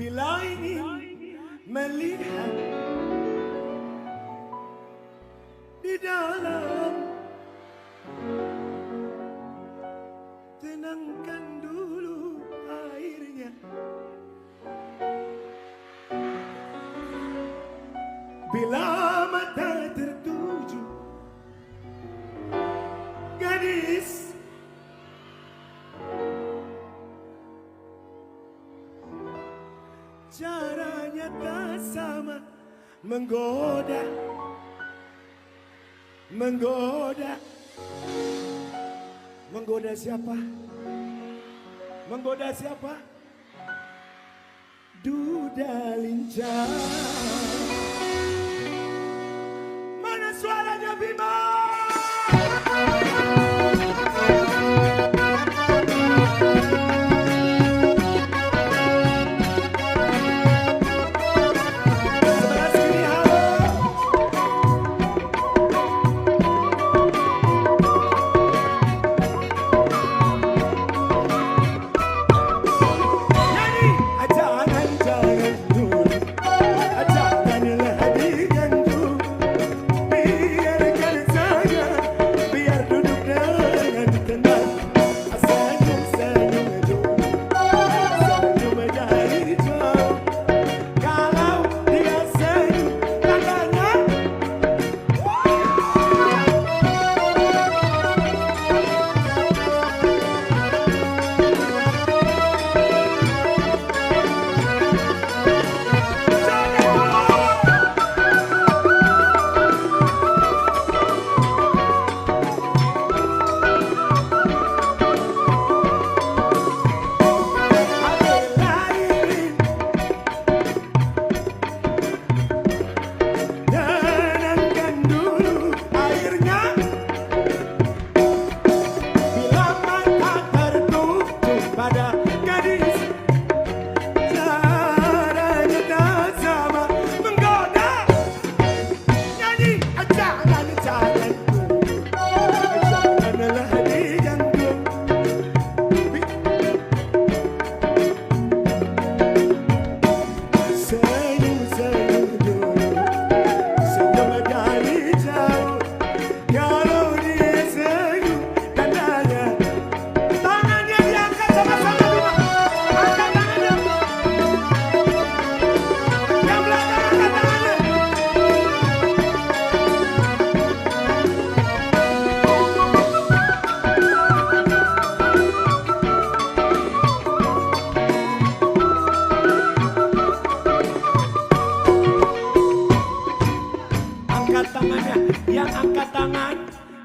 Bila ingin melihat di dalam, tenangkan dulu airnya. Bila mata tertuju gadis, caranya tak sama, menggoda, menggoda. Menggoda siapa? Menggoda siapa? Duda lincah. Mana suaranya Bima?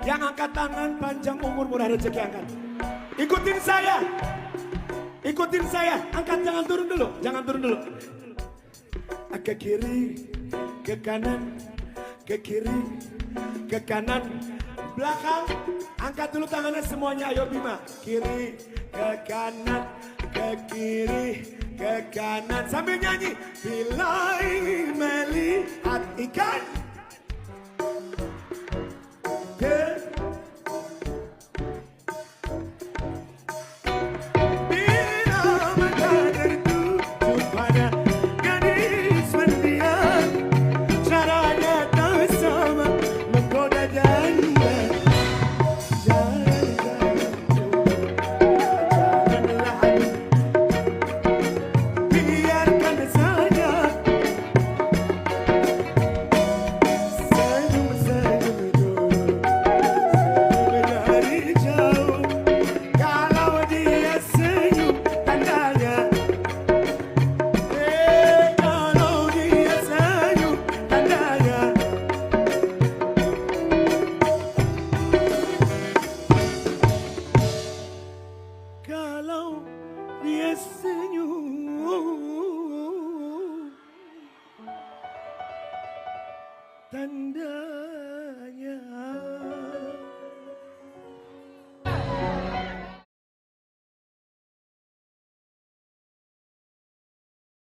Yang angkat tangan panjang umur murah rezeki angkat. Ikutin saya. Ikutin saya. Angkat, jangan turun dulu. Jangan turun dulu. Ke kiri, ke kanan, ke kiri, ke kanan, belakang. Angkat dulu tangannya semuanya. Ayo Bima. Kiri, ke kanan, ke kiri, ke kanan. Sambil nyanyi. Bila ingin melihat ikan tandanya